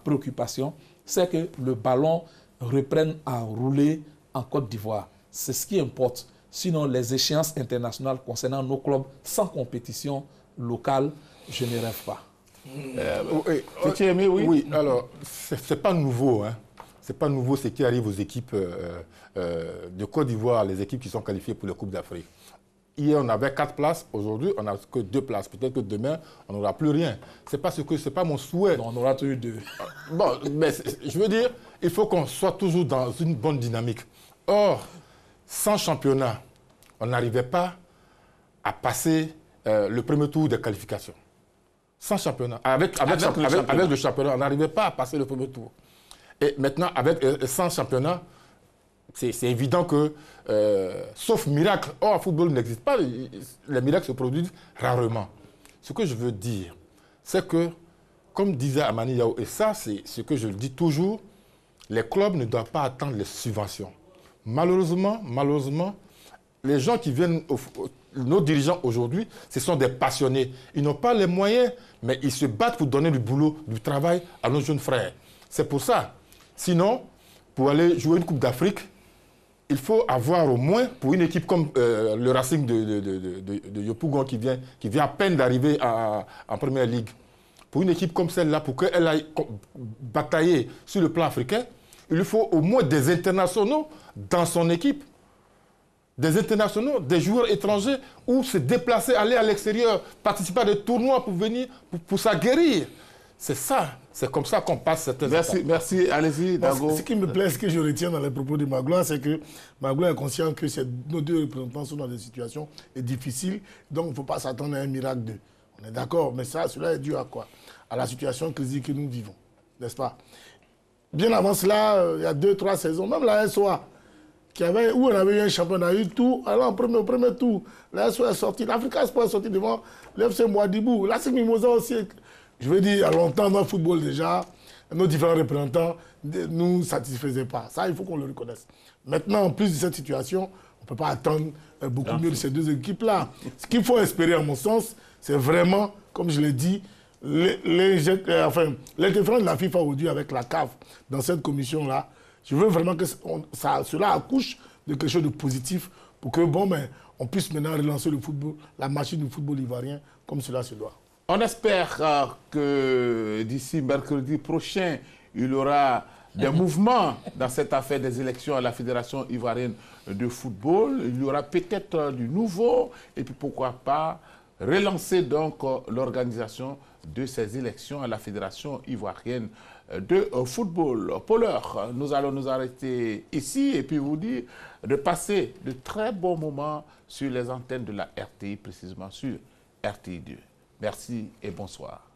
préoccupation, c'est que le ballon reprenne à rouler en Côte d'Ivoire. C'est ce qui importe. Sinon, les échéances internationales concernant nos clubs sans compétition locale, je ne rêve pas. Oui, alors, ce n'est pas nouveau. Hein. Ce n'est pas nouveau ce qui arrive aux équipes de Côte d'Ivoire, les équipes qui sont qualifiées pour la Coupe d'Afrique. Hier, on avait 4 places. Aujourd'hui, on n'a que 2 places. Peut-être que demain, on n'aura plus rien. Ce n'est pas mon souhait. Non, on aura toujours 2. Bon, mais je veux dire, il faut qu'on soit toujours dans une bonne dynamique. Or, sans championnat, on n'arrivait pas à passer le premier tour des qualifications. Sans championnat. Avec le championnat, on n'arrivait pas à passer le premier tour. Et maintenant, sans championnat, c'est évident que, sauf miracle, en football n'existe pas, les miracles se produisent rarement. Ce que je veux dire, c'est que, comme disait Amani Yao, et ça, c'est ce que je le dis toujours, les clubs ne doivent pas attendre les subventions. Malheureusement, les gens qui viennent, nos dirigeants aujourd'hui, ce sont des passionnés. Ils n'ont pas les moyens, mais ils se battent pour donner du boulot, du travail à nos jeunes frères. C'est pour ça. Sinon, pour aller jouer une Coupe d'Afrique, il faut avoir au moins, pour une équipe comme le Racing de Yopougon qui vient à peine d'arriver en Première Ligue, pour une équipe comme celle-là, pour qu'elle aille batailler sur le plan africain, il lui faut au moins des internationaux dans son équipe. Des internationaux, des joueurs étrangers, ou se déplacer, aller à l'extérieur, participer à des tournois pour venir, pour s'aguerrir. C'est ça, c'est comme ça qu'on passe certaines étapes. Merci, allez-y, Dango. Ce qui me plaît, ce que je retiens dans les propos de Magloire, c'est que Magloire est conscient que nos deux représentants sont dans des situations difficiles, donc il ne faut pas s'attendre à un miracle d'eux. On est d'accord, mais cela est dû à quoi? À la situation critique que nous vivons, n'est-ce pas? Bien avant cela, il y a 2-3 saisons, même la SOA, où on avait eu un champion, on a eu tout, alors au premier tour, la SOA est sortie, l'Africa Sport est sorti devant l'FC Mouadibou, la Racing Mimosa aussi. Je veux dire, il y a longtemps dans le football déjà, nos différents représentants ne nous satisfaisaient pas. Ça, il faut qu'on le reconnaisse. Maintenant, en plus de cette situation, on ne peut pas attendre beaucoup mieux de ces deux équipes-là. Ce qu'il faut espérer, à mon sens, c'est vraiment, comme je l'ai dit, l'interférence de la FIFA aujourd'hui avec la CAF dans cette commission-là. Je veux vraiment que cela accouche de quelque chose de positif pour que, on puisse maintenant relancer le football, la machine du football ivoirien comme cela se doit. On espère que d'ici mercredi prochain, il y aura des mouvements dans cette affaire des élections à la Fédération ivoirienne de football. Il y aura peut-être du nouveau et puis pourquoi pas relancer donc l'organisation de ces élections à la Fédération ivoirienne de football. Pour l'heure, nous allons nous arrêter ici et puis vous dire de passer de très bons moments sur les antennes de la RTI, précisément sur RTI2. Merci et bonsoir.